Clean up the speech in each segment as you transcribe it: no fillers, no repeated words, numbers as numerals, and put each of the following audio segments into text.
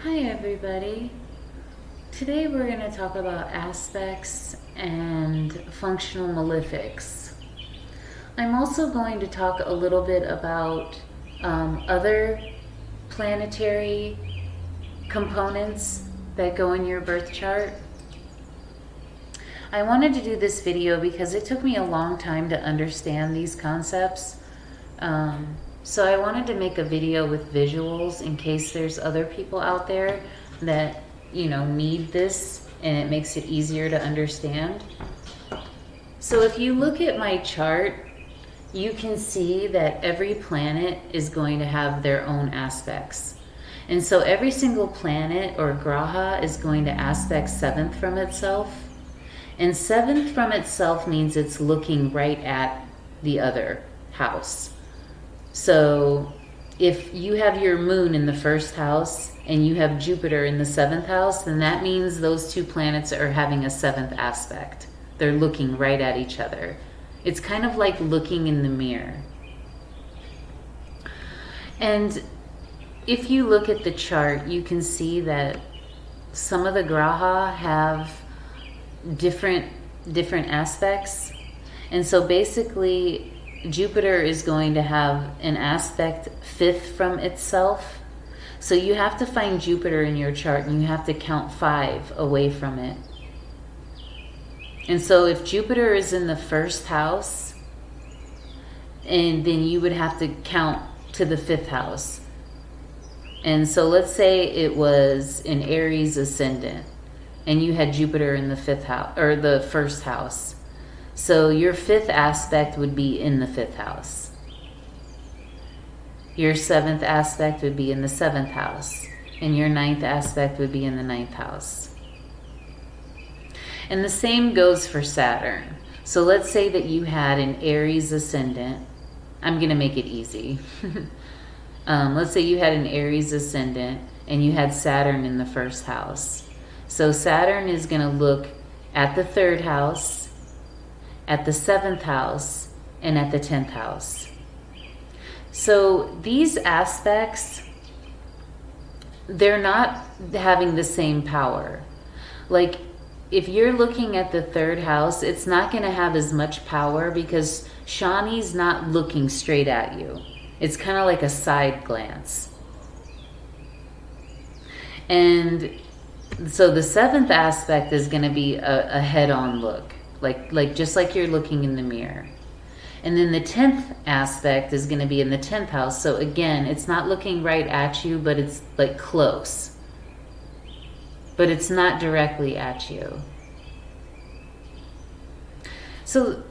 Hi everybody. Today we're going to talk about aspects and functional malefics. I'm also going to talk a little bit about other planetary components that go in your birth chart. I wanted to do this video because it took me a long time to understand these concepts. So I wanted to make a video with visuals in case there's other people out there that, need this and it makes it easier to understand. So if you look at my chart, you can see that every planet is going to have their own aspects. And so every single planet or graha is going to aspect 7th from itself. And 7th from itself means it's looking right at the other house. So if you have your moon in the 1st house and you have Jupiter in the 7th house, then that means those two planets are having a 7th aspect. They're looking right at each other. It's kind of like looking in the mirror. And if you look at the chart, you can see that some of the graha have different aspects. And so basically Jupiter is going to have an aspect 5th from itself. So you have to find Jupiter in your chart and you have to count 5 away from it. And so if Jupiter is in the 1st house, and then you would have to count to the 5th house. And so let's say it was an Aries ascendant and you had Jupiter in the 5th house or the 1st house. So your 5th aspect would be in the 5th house. Your 7th aspect would be in the 7th house. And your 9th aspect would be in the 9th house. And the same goes for Saturn. So let's say that you had an Aries ascendant. I'm going to make it easy. Let's say you had an Aries ascendant and you had Saturn in the 1st house. So Saturn is going to look at the 3rd house, at the 7th house, and at the 10th house. So these aspects, they're not having the same power. Like if you're looking at the 3rd house, it's not going to have as much power because Shani's not looking straight at you. It's kind of like a side glance. And so the 7th aspect is going to be a head-on look. Like just like you're looking in the mirror. And then the 10th aspect is going to be in the 10th house. So again, it's not looking right at you, but it's like close. But it's not directly at you. So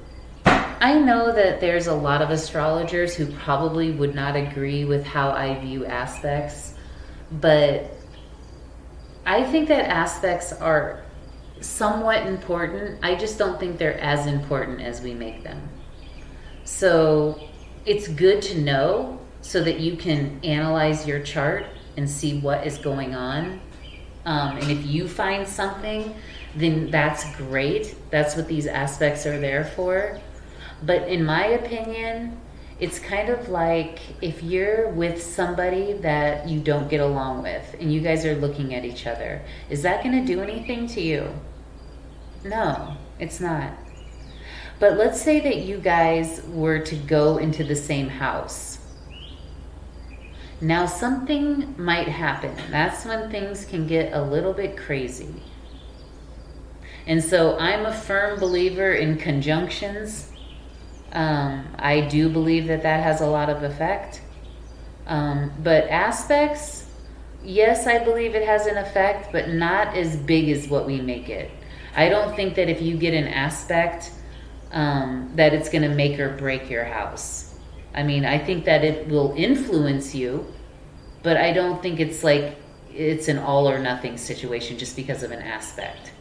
I know that there's a lot of astrologers who probably would not agree with how I view aspects, but I think that aspects are somewhat important. I just don't think they're as important as we make them. So it's good to know so that you can analyze your chart and see what is going on. And if you find something, then that's great. That's what these aspects are there for. But in my opinion, it's kind of like if you're with somebody that you don't get along with and you guys are looking at each other, is that going to do anything to you? No, it's not. But let's say that you guys were to go into the same house. Now something might happen. That's when things can get a little bit crazy. And so I'm a firm believer in conjunctions. I do believe that has a lot of effect. But aspects, yes, I believe it has an effect, but not as big as what we make it. I don't think that if you get an aspect, that it's going to make or break your house. I mean, I think that it will influence you, but I don't think it's like it's an all or nothing situation just because of an aspect.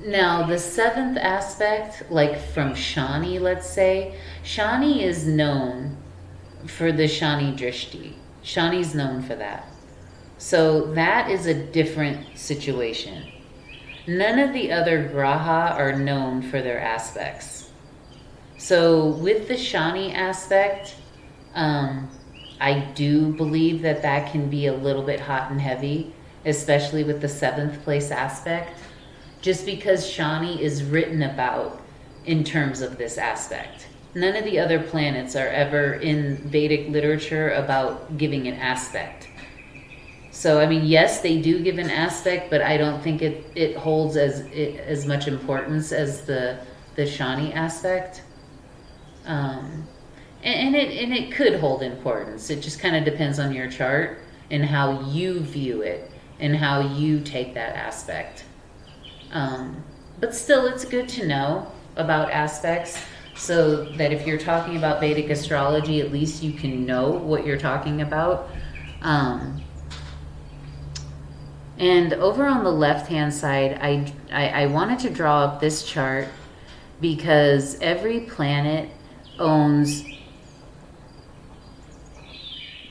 Now, the 7th aspect, like from Shani, let's say, Shani is known for the Shani Drishti. Shani's known for that. So that is a different situation. None of the other graha are known for their aspects. So with the Shani aspect, I do believe that that can be a little bit hot and heavy, especially with the 7th place aspect, just because Shani is written about in terms of this aspect. None of the other planets are ever in Vedic literature about giving an aspect. So, I mean, yes, they do give an aspect, but I don't think it holds as much importance as the Shani aspect. And it could hold importance. It just kind of depends on your chart and how you view it and how you take that aspect. But still, it's good to know about aspects so that if you're talking about Vedic astrology, at least you can know what you're talking about. And over on the left-hand side, I wanted to draw up this chart because every planet owns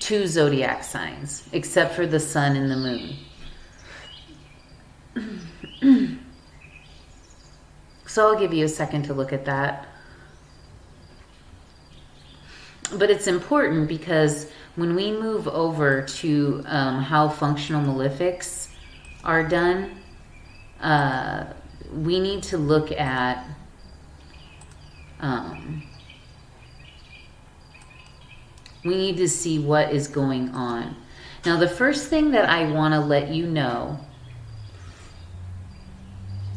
2 zodiac signs, except for the sun and the moon. So I'll give you a second to look at that. But it's important because when we move over to how functional malefics are done, we need to look at we need to see what is going on. Now, the first thing that I want to let you know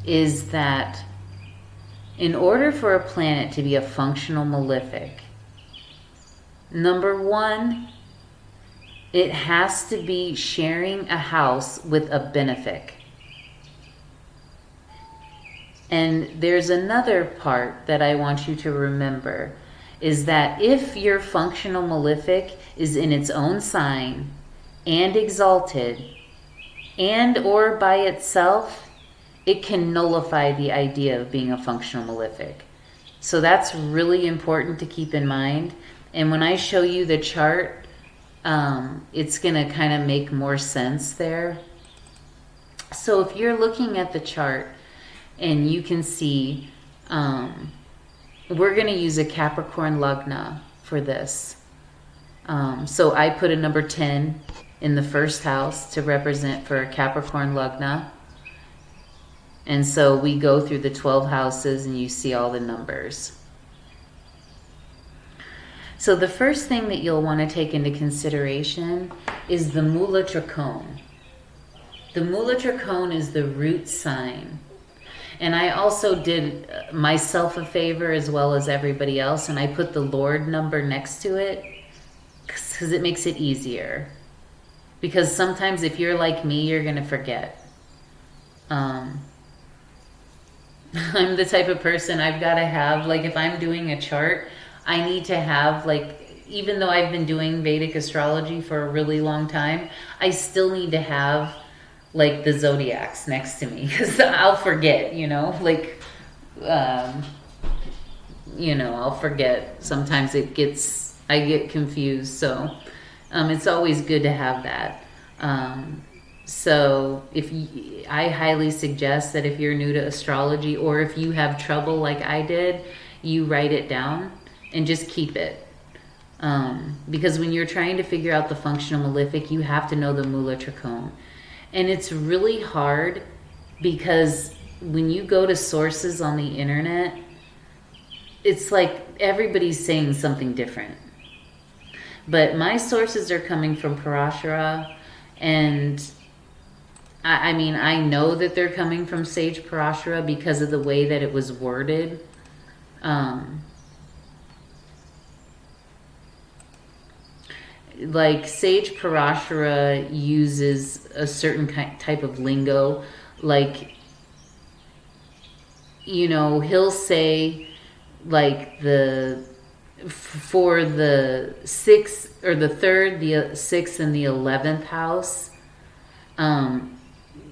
is that in order for a planet to be a functional malefic, number 1, it has to be sharing a house with a benefic. And there's another part that I want you to remember, is that if your functional malefic is in its own sign and exalted and or by itself, it can nullify the idea of being a functional malefic. So that's really important to keep in mind. And when I show you the chart, it's going to kind of make more sense there. So if you're looking at the chart and you can see, we're going to use a Capricorn Lagna for this. So I put a number 10 in the first house to represent for a Capricorn Lagna. And so we go through the 12 houses and you see all the numbers. So the first thing that you'll want to take into consideration is the Mula Trikone. The Mula Trikone is the root sign. And I also did myself a favor as well as everybody else, and I put the Lord number next to it because it makes it easier. Because sometimes if you're like me, you're going to forget. I'm the type of person I've got to have, like if I'm doing a chart, I need to have, like, even though I've been doing Vedic astrology for a really long time, I still need to have like the zodiacs next to me because I'll forget, like, I'll forget. Sometimes I get confused. So it's always good to have that. So I highly suggest that if you're new to astrology or if you have trouble like I did, you write it down and just keep it. Because when you're trying to figure out the functional malefic, you have to know the Mula Trikone. And it's really hard because when you go to sources on the internet, it's like everybody's saying something different. But my sources are coming from Parashara, and I mean, I know that they're coming from Sage Parashara because of the way that it was worded. Like Sage Parashara uses a certain type of lingo, like, he'll say like for the 6th or the 3rd, the 6th and the 11th house,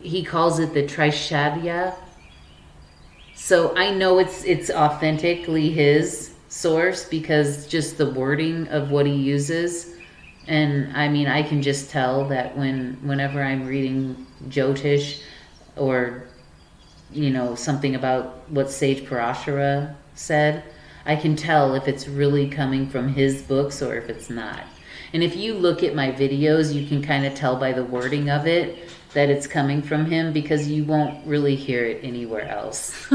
he calls it the Trishadya. So I know it's authentically his source because just the wording of what he uses. And I mean, I can just tell that whenever I'm reading Jyotish or, something about what Sage Parashara said, I can tell if it's really coming from his books or if it's not. And if you look at my videos, you can kind of tell by the wording of it that it's coming from him, because you won't really hear it anywhere else.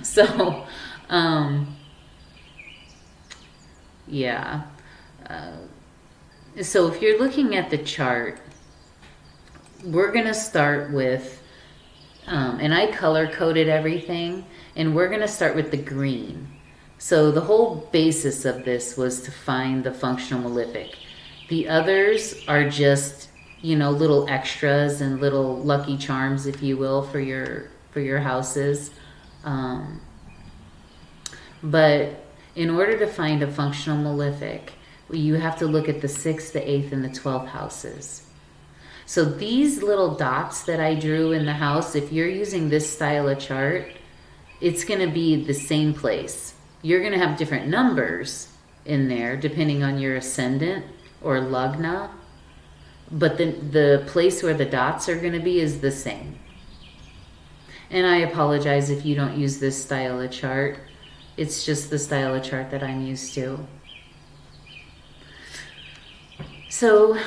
So, yeah. So if you're looking at the chart, we're going to start with, and I color coded everything, and we're going to start with the green. So the whole basis of this was to find the functional malefic. The others are just, you know, little extras and little lucky charms, if you will, for your houses. But in order to find a functional malefic, you have to look at the 6th, the 8th, and the 12th houses. So these little dots that I drew in the house, if you're using this style of chart, it's going to be the same place. You're going to have different numbers in there depending on your ascendant or Lagna, but the place where the dots are going to be is the same. And I apologize if you don't use this style of chart. It's just the style of chart that I'm used to. So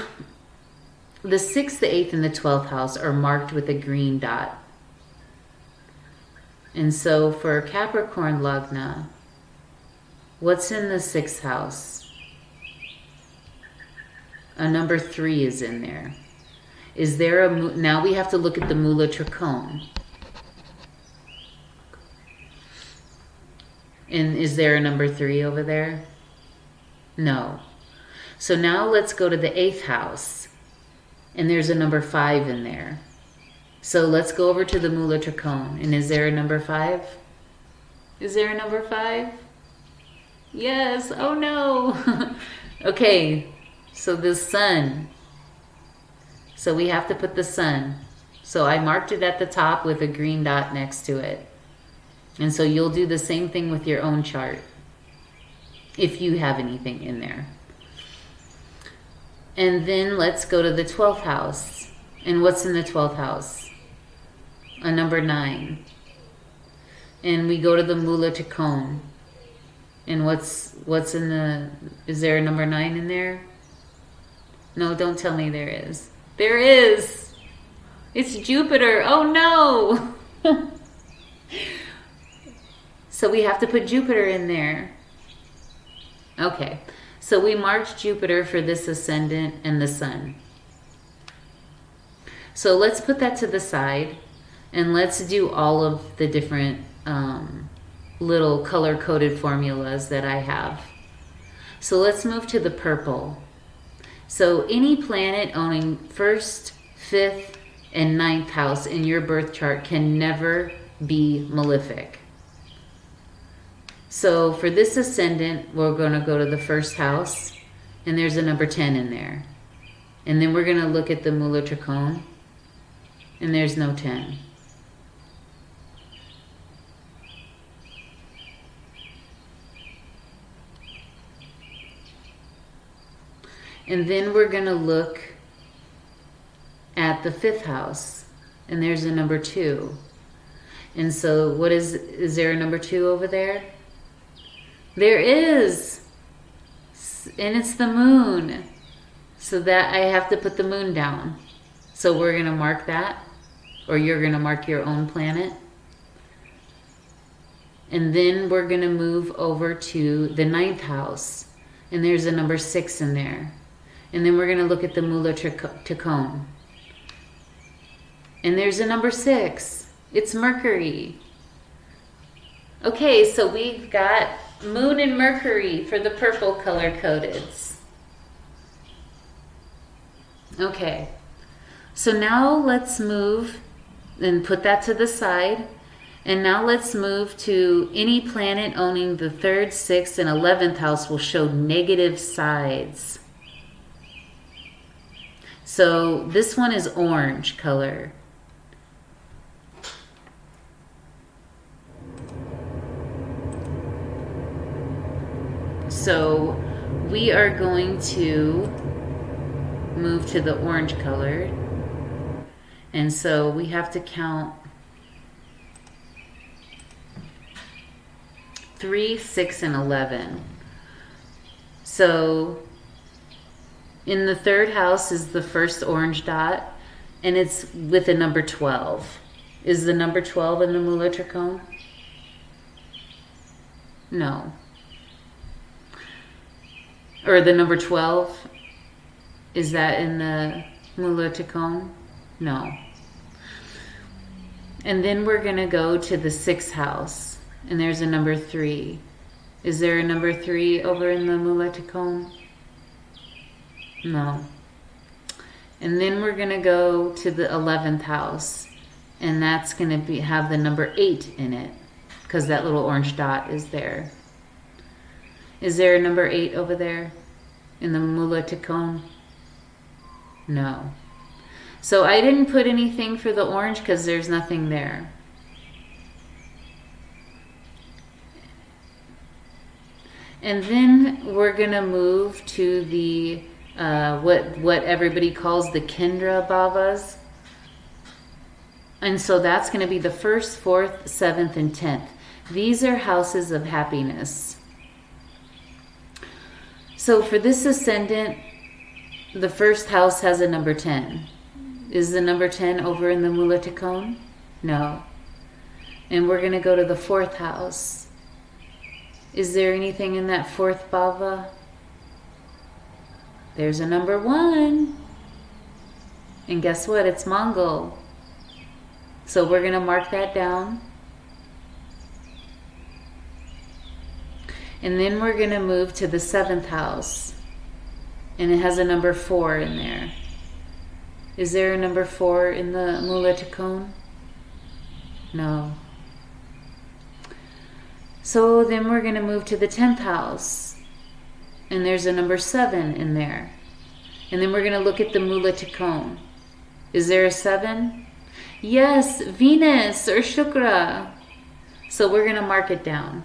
the 6th, the 8th, and the 12th house are marked with a green dot. And so for Capricorn Lagna, what's in the 6th house? A number 3 is in there. Is there now we have to look at the Mula Tricone. And is there a number 3 over there? No. So now let's go to the 8th house. And there's a number 5 in there. So let's go over to the Mula Tricone. And is there a number 5? Is there a number 5? Yes. Oh no. Okay. So the sun. So we have to put the sun. So I marked it at the top with a green dot next to it. And so you'll do the same thing with your own chart, if you have anything in there. And then let's go to the 12th house. And what's in the 12th house? A number 9. And we go to the Mula Tricone. And what's in the, is there a number 9 in there? No, don't tell me there is. There is. It's Jupiter. Oh no. So we have to put Jupiter in there. Okay. So we marked Jupiter for this ascendant and the sun. So let's put that to the side and let's do all of the different little color-coded formulas that I have. So let's move to the purple. So any planet owning 1st, 5th, and 9th house in your birth chart can never be malefic. So for this ascendant, we're going to go to the 1st house, and there's a number 10 in there. And then we're going to look at the Mula Tricone, and there's no 10. And then we're going to look at the 5th house, and there's a number 2. And so what is there a number 2 over there? There is. And it's the moon. So that I have to put the moon down. So we're going to mark that, or you're going to mark your own planet. And then we're going to move over to the 9th house, and there's a number 6 in there. And then we're going to look at the Mula Tricone. And there's a number 6. It's Mercury. Okay, so we've got Moon and Mercury for the purple color codeds. Okay, so now let's move and put that to the side. And now let's move to any planet owning the 3rd, 6th, and 11th house will show negative sides. So this one is orange color. So we are going to move to the orange color. And so we have to count 3, 6, and 11. So in the third house is the first orange dot, and it's with a number 12. Is the number 12 in the Mula Trikona? No. Or the number 12, is that in the Mula Trikona? No. And then we're going to go to the 6th house, and there's a number 3. Is there a number 3 over in the Mula Trikona? No. And then we're going to go to the 11th house, and that's going to have the number 8 in it, because that little orange dot is there. Is there a number 8 over there in the Mula Trikona? No. So I didn't put anything for the orange because there's nothing there. And then we're going to move to the what everybody calls the Kendra Bhavas. And so that's going to be the 1st, 4th, 7th, and 10th. These are houses of happiness. So for this ascendant, the 1st house has a number 10. Is the number 10 over in the Mula Trikona? No. And we're going to go to the 4th house. Is there anything in that 4th bhava? There's a number 1. And guess what? It's Mongol. So we're going to mark that down. And then we're going to move to the 7th house. And it has a number 4 in there. Is there a number 4 in the Mula Trikona? No. So then we're going to move to the 10th house. And there's a number 7 in there. And then we're going to look at the Mula Trikona. Is there a 7? Yes, Venus or Shukra. So we're going to mark it down.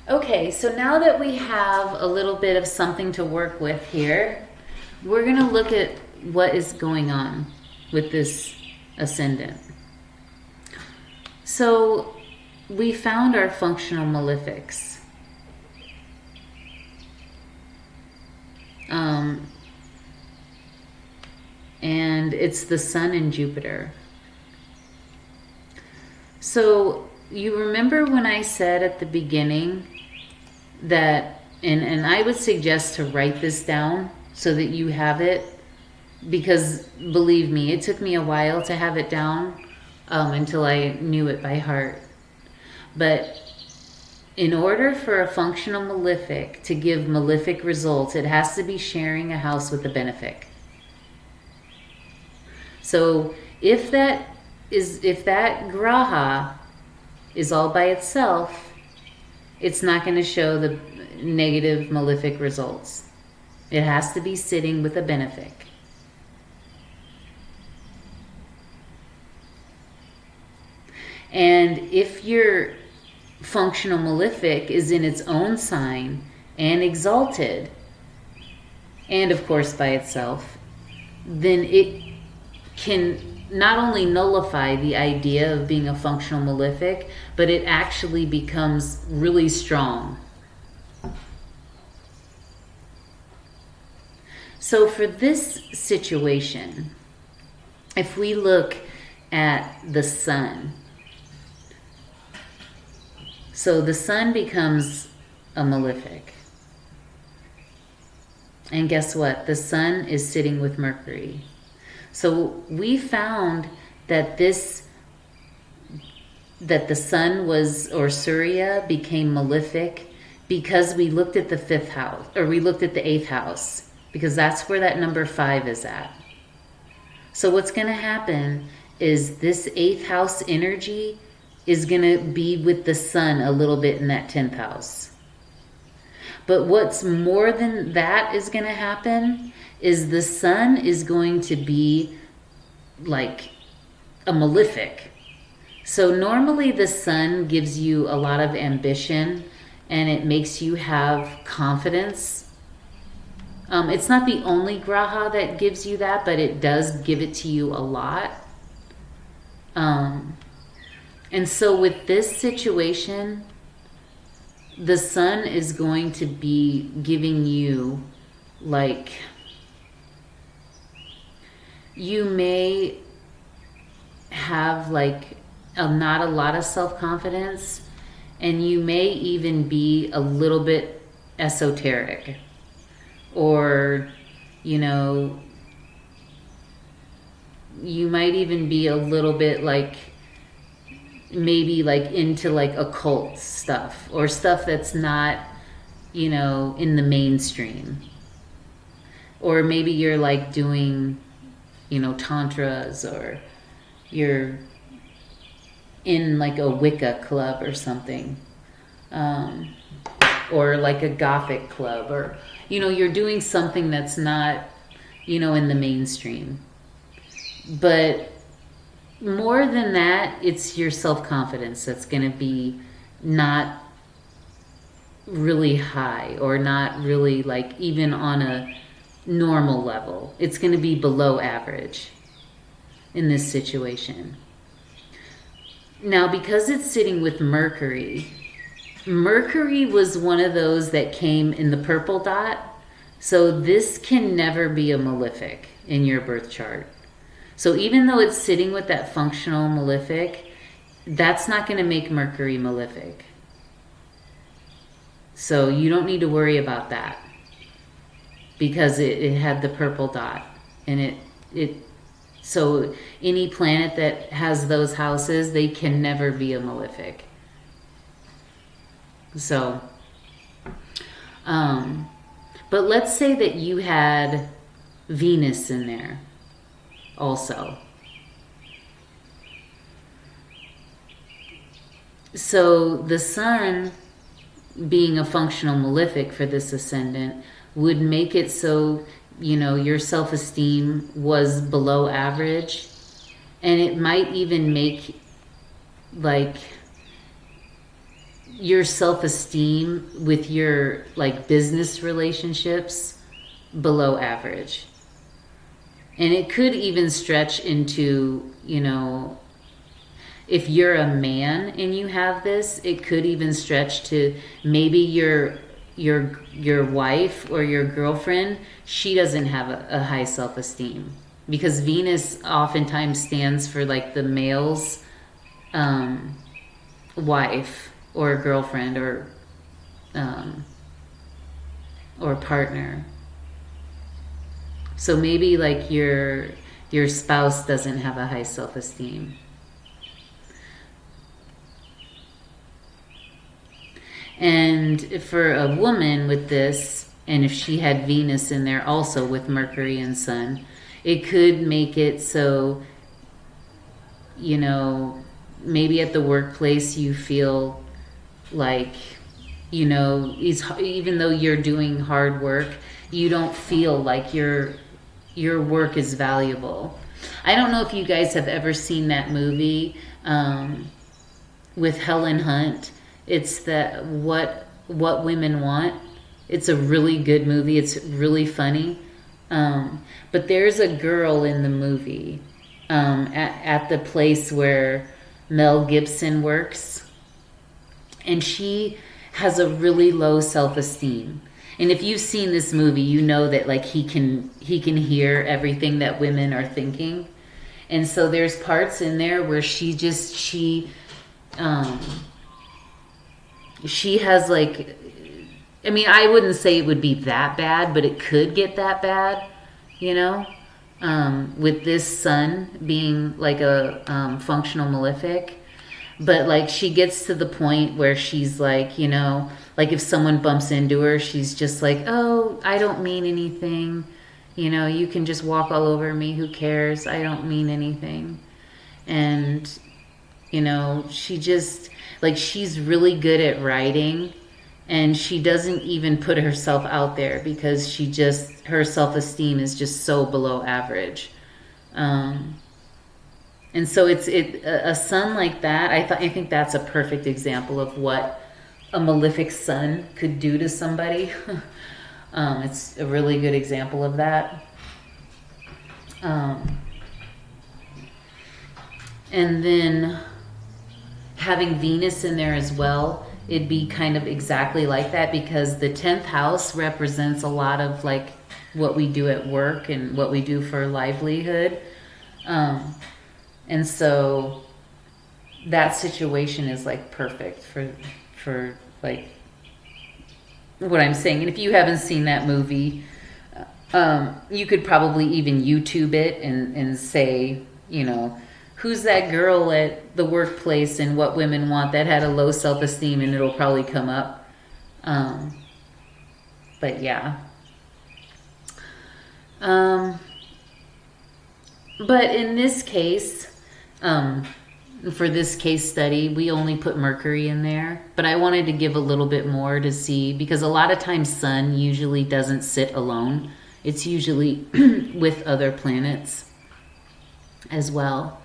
Okay, so now that we have a little bit of something to work with here, we're going to look at what is going on with this ascendant. So we found our functional malefics. And it's the Sun and Jupiter. So you remember when I said at the beginning that, and I would suggest to write this down so that you have it, because believe me, it took me a while to have it down until I knew it by heart. But in order for a functional malefic to give malefic results, it has to be sharing a house with a benefic. So if that graha is all by itself, it's not going to show the negative malefic results. It has to be sitting with a benefic. And if your functional malefic is in its own sign and exalted, and of course by itself, then it can not only nullify the idea of being a functional malefic, but it actually becomes really strong. So for this situation, if we look at the Sun, so the Sun becomes a malefic. And guess what? The Sun is sitting with Mercury. So we found that the Sun was, or Surya became malefic because we looked at the 5th house, or we looked at the 8th house, because that's where that number 5 is at. So what's going to happen is this 8th house energy is going to be with the Sun a little bit in that 10th house. But what's more than that is going to happen is the Sun is going to be like a malefic. So normally the Sun gives you a lot of ambition and it makes you have confidence. It's not the only graha that gives you that, but it does give it to you a lot. And And so with this situation, the sun is going to be giving you, like, you may have like not a lot of self-confidence, and you may even be a little bit esoteric, or, you know, you might even be a little bit like, maybe like into like occult stuff, or stuff that's not, you know, in the mainstream. Or maybe you're like doing, you know, tantras, or you're in like a Wicca club or something, or like a Gothic club, or, you know, you're doing something that's not, you know, in the mainstream. But more than that, it's your self-confidence that's going to be not really high, or not really like even on a normal level. It's going to be below average in this situation. Now, because it's sitting with Mercury, Mercury was one of those that came in the purple dot. So this can never be a malefic in your birth chart. So even though it's sitting with that functional malefic, that's not going to make Mercury malefic. So you don't need to worry about that, because it had the purple dot. And so any planet that has those houses, they can never be a malefic. So, but let's say that you had Venus in there also. So the sun, being a functional malefic for this ascendant, would make it so, you know, your self-esteem was below average. And it might even make like your self-esteem with your like business relationships below average. And it could even stretch into, you know, if you're a man and you have this, it could even stretch to maybe your wife or your girlfriend, she doesn't have a high self-esteem, because Venus oftentimes stands for like the male's wife or girlfriend, or partner. So maybe like your spouse doesn't have a high self-esteem. And for a woman with this, and if she had Venus in there also with Mercury and Sun, it could make it so, you know, maybe at the workplace you feel like, you know, even though you're doing hard work, you don't feel like your work is valuable. I don't know if you guys have ever seen that movie with Helen Hunt. It's that What Women Want. It's a really good movie. It's really funny. But there's a girl in the movie at the place where Mel Gibson works, and she has a really low self-esteem. And if you've seen this movie, you know that like he can hear everything that women are thinking. And so there's parts in there where she has like, I mean, I wouldn't say it would be that bad, but it could get that bad, you know, with this sun being like a functional malefic. But like she gets to the point where she's like, you know, like if someone bumps into her, she's just like, oh, I don't mean anything. You know, you can just walk all over me. Who cares? I don't mean anything. And, you know, she just, like, she's really good at writing, and she doesn't even put herself out there because her self-esteem is just so below average. And so a sun like that, I think that's a perfect example of what a malefic sun could do to somebody. It's a really good example of that. And then having Venus in there as well, it'd be kind of exactly like that, because the 10th house represents a lot of like what we do at work and what we do for livelihood. And so that situation is like perfect for like what I'm saying. And if you haven't seen that movie, you could probably even YouTube it and say, you know, who's that girl at the workplace and what women want that had a low self-esteem, and it'll probably come up. But yeah. But in this case, for this case study, we only put Mercury in there, but I wanted to give a little bit more to see, because a lot of times Sun usually doesn't sit alone. It's usually with other planets as well.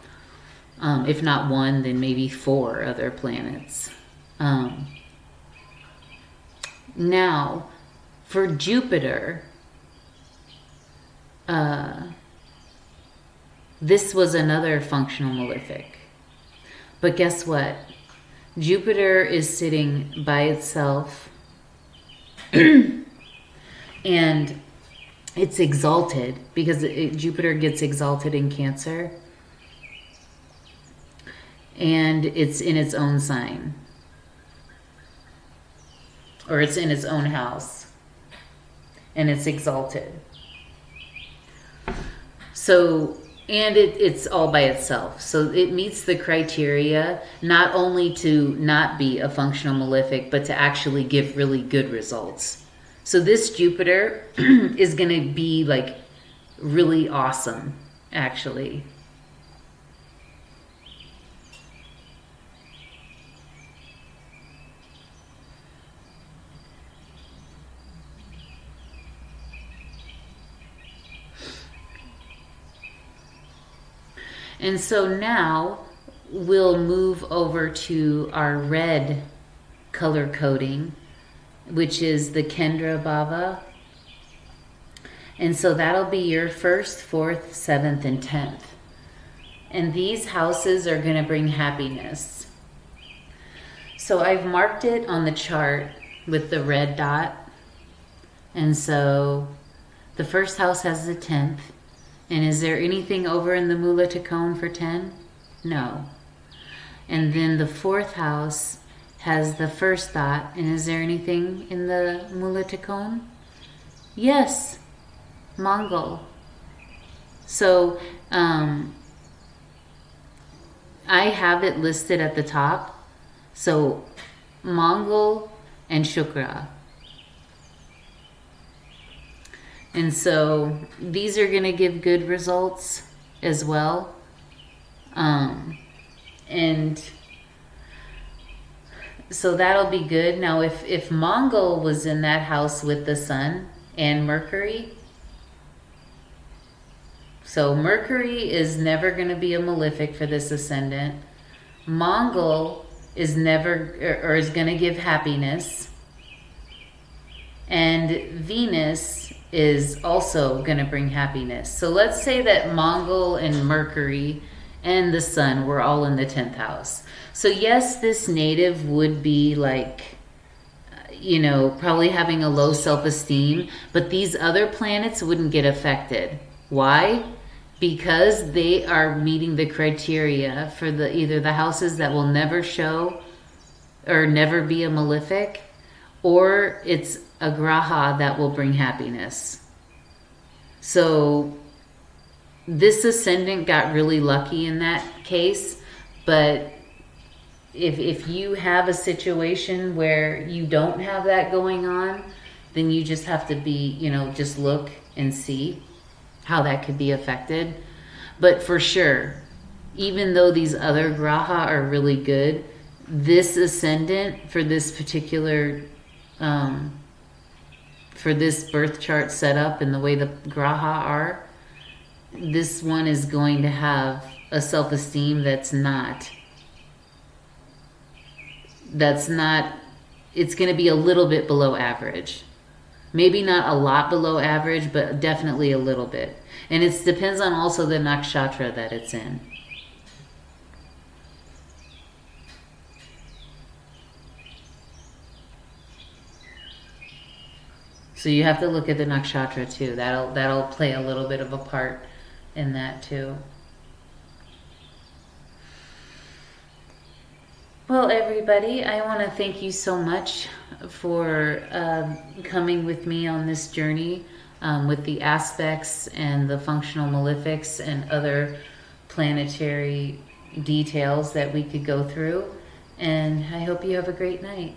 If not one, then maybe 4 other planets. Now, for Jupiter, this was another functional malefic. But guess what? Jupiter is sitting by itself and it's exalted, because Jupiter gets exalted in Cancer. And it's in its own sign. Or it's in its own house. And it's exalted. So, and it's all by itself. So it meets the criteria not only to not be a functional malefic, but to actually give really good results. So this Jupiter is going to be like really awesome, actually. And so now we'll move over to our red color coding, which is the Kendra Bhava. And so that'll be your 1st, 4th, 7th, and 10th. And these houses are going to bring happiness. So I've marked it on the chart with the red dot. And so the first house has the 10th. And is there anything over in the Mula Tikon for 10? No. And then the 4th house has the first dot. And is there anything in the Mula Tikon? Yes. Mongol. So I have it listed at the top. So Mongol and Shukra. And so these are going to give good results as well. And so that'll be good. Now, if Mongol was in that house with the Sun and Mercury, so Mercury is never going to be a malefic for this ascendant. Mongol is never, or is going to give happiness. And Venus is also going to bring happiness. So let's say that Mongol and Mercury and the Sun were all in the 10th house. So yes, this native would be like, you know, probably having a low self-esteem, but these other planets wouldn't get affected. Why? Because they are meeting the criteria for the either the houses that will never show or never be a malefic, or it's a graha that will bring happiness. So this ascendant got really lucky in that case, but if you have a situation where you don't have that going on, then you just have to be, you know, just look and see how that could be affected. But for sure, even though these other graha are really good, this ascendant for this particular for this birth chart setup and the way the graha are, this one is going to have a self-esteem that's not, it's going to be a little bit below average. Maybe not a lot below average, but definitely a little bit. And it depends on also the nakshatra that it's in. So you have to look at the nakshatra too. That'll play a little bit of a part in that too. Well, everybody, I want to thank you so much for coming with me on this journey with the aspects and the functional malefics and other planetary details that we could go through. And I hope you have a great night.